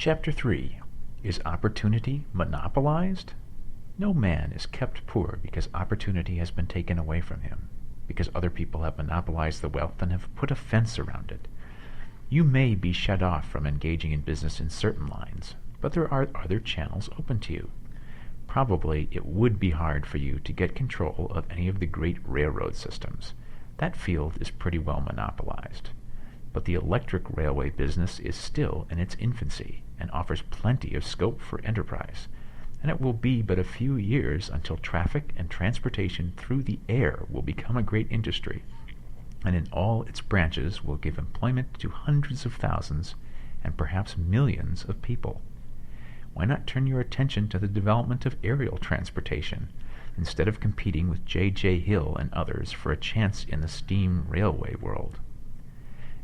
Chapter 3. Is opportunity monopolized? No man is kept poor because opportunity has been taken away from him, because other people have monopolized the wealth and have put a fence around it. You may be shut off from engaging in business in certain lines, but there are other channels open to you. Probably it would be hard for you to get control of any of the great railroad systems. That field is pretty well monopolized. But the electric railway business is still in its infancy and offers plenty of scope for enterprise, and it will be but a few years until traffic and transportation through the air will become a great industry, and in all its branches will give employment to hundreds of thousands and perhaps millions of people. Why not turn your attention to the development of aerial transportation, instead of competing with J.J. Hill and others for a chance in the steam railway world?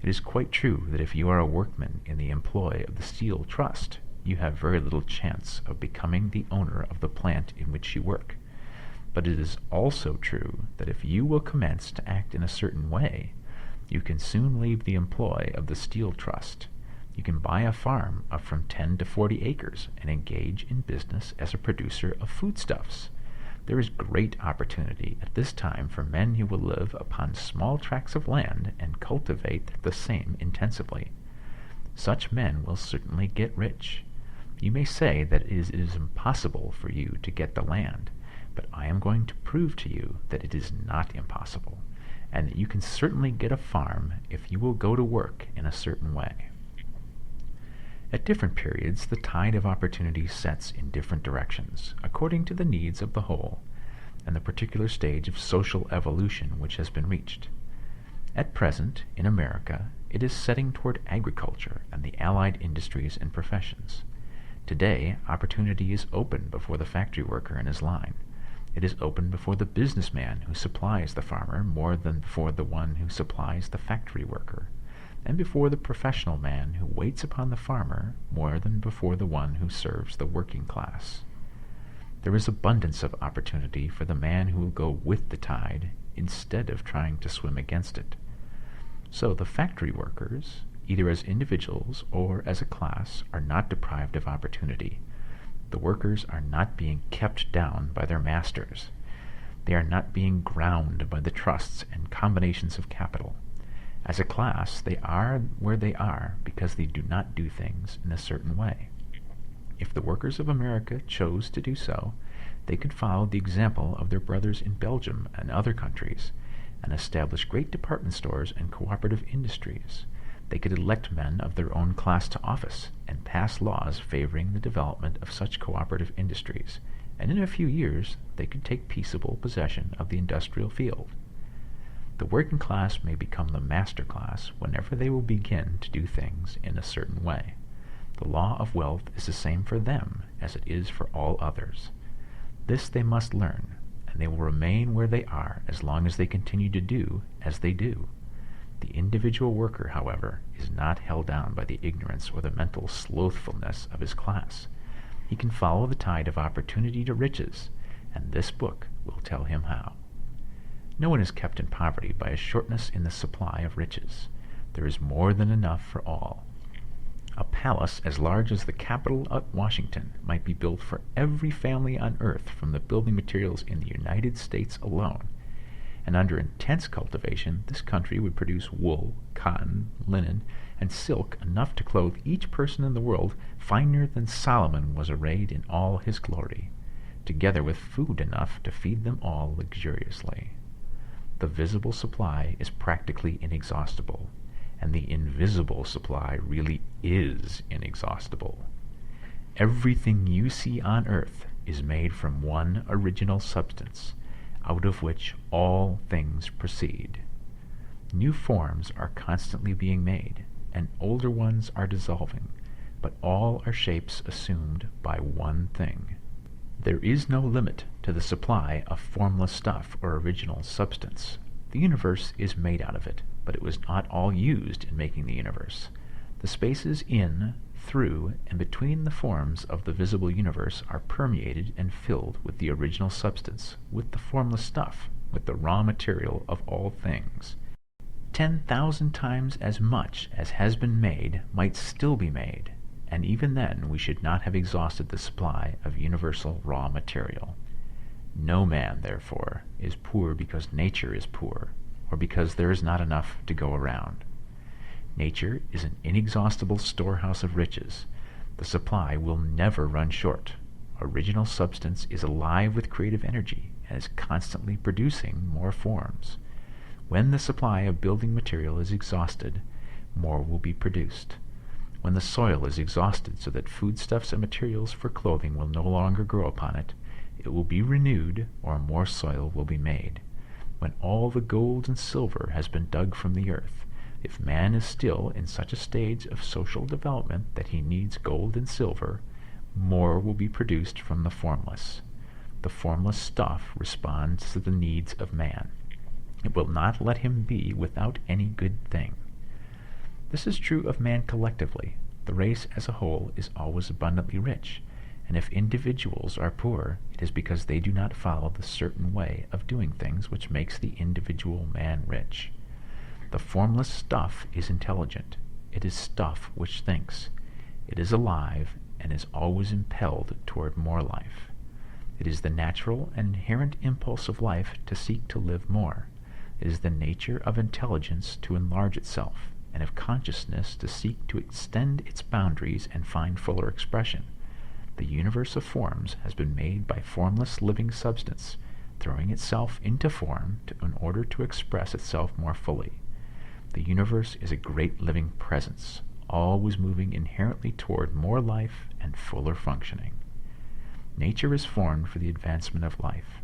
It is quite true that if you are a workman in the employ of the Steel Trust, you have very little chance of becoming the owner of the plant in which you work. But it is also true that if you will commence to act in a certain way, you can soon leave the employ of the Steel Trust. You can buy a farm of from 10 to 40 acres and engage in business as a producer of foodstuffs. There is great opportunity at this time for men who will live upon small tracts of land and cultivate the same intensively. Such men will certainly get rich. You may say that it is impossible for you to get the land, but I am going to prove to you that it is not impossible, and that you can certainly get a farm if you will go to work in a certain way. At different periods, the tide of opportunity sets in different directions, according to the needs of the whole, and the particular stage of social evolution which has been reached. At present, in America, it is setting toward agriculture and the allied industries and professions. Today, opportunity is open before the factory worker in his line. It is open before the businessman who supplies the farmer more than before the one who supplies the factory worker, and before the professional man who waits upon the farmer more than before the one who serves the working class. There is abundance of opportunity for the man who will go with the tide instead of trying to swim against it. So the factory workers, either as individuals or as a class, are not deprived of opportunity. The workers are not being kept down by their masters. They are not being ground by the trusts and combinations of capital. As a class, they are where they are because they do not do things in a certain way. If the workers of America chose to do so, they could follow the example of their brothers in Belgium and other countries, and establish great department stores and cooperative industries. They could elect men of their own class to office and pass laws favoring the development of such cooperative industries, and in a few years they could take peaceable possession of the industrial field. The working class may become the master class whenever they will begin to do things in a certain way. The law of wealth is the same for them as it is for all others. This they must learn, and they will remain where they are as long as they continue to do as they do. The individual worker, however, is not held down by the ignorance or the mental slothfulness of his class. He can follow the tide of opportunity to riches, and this book will tell him how. No one is kept in poverty by a shortness in the supply of riches. There is more than enough for all. A palace as large as the Capitol at Washington might be built for every family on earth from the building materials in the United States alone, and under intense cultivation this country would produce wool, cotton, linen, and silk enough to clothe each person in the world finer than Solomon was arrayed in all his glory, together with food enough to feed them all luxuriously. The visible supply is practically inexhaustible, and the invisible supply really is inexhaustible. Everything you see on earth is made from one original substance, out of which all things proceed. New forms are constantly being made, and older ones are dissolving, but all are shapes assumed by one thing. There is no limit to the supply of formless stuff or original substance. The universe is made out of it, but it was not all used in making the universe. The spaces in, through, and between the forms of the visible universe are permeated and filled with the original substance, with the formless stuff, with the raw material of all things. 10,000 times as much as has been made might still be made, and even then we should not have exhausted the supply of universal raw material. No man, therefore, is poor because nature is poor, or because there is not enough to go around. Nature is an inexhaustible storehouse of riches. The supply will never run short. Original substance is alive with creative energy and is constantly producing more forms. When the supply of building material is exhausted, more will be produced. When the soil is exhausted so that foodstuffs and materials for clothing will no longer grow upon it, it will be renewed, or more soil will be made. When all the gold and silver has been dug from the earth, if man is still in such a stage of social development that he needs gold and silver, more will be produced from the formless. The formless stuff responds to the needs of man. It will not let him be without any good thing. This is true of man collectively. The race as a whole is always abundantly rich, and if individuals are poor, it is because they do not follow the certain way of doing things which makes the individual man rich. The formless stuff is intelligent. It is stuff which thinks. It is alive and is always impelled toward more life. It is the natural and inherent impulse of life to seek to live more. It is the nature of intelligence to enlarge itself, and of consciousness to seek to extend its boundaries and find fuller expression. The universe of forms has been made by formless living substance, throwing itself into form in order to express itself more fully. The universe is a great living presence, always moving inherently toward more life and fuller functioning. Nature is formed for the advancement of life.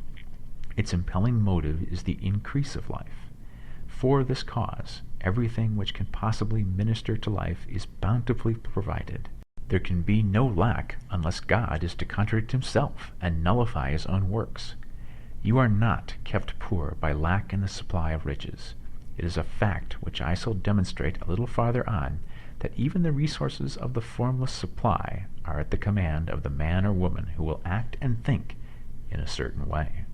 Its impelling motive is the increase of life. For this cause, everything which can possibly minister to life is bountifully provided. There can be no lack unless God is to contradict himself and nullify his own works. You are not kept poor by lack in the supply of riches. It is a fact which I shall demonstrate a little farther on, that even the resources of the formless supply are at the command of the man or woman who will act and think in a certain way.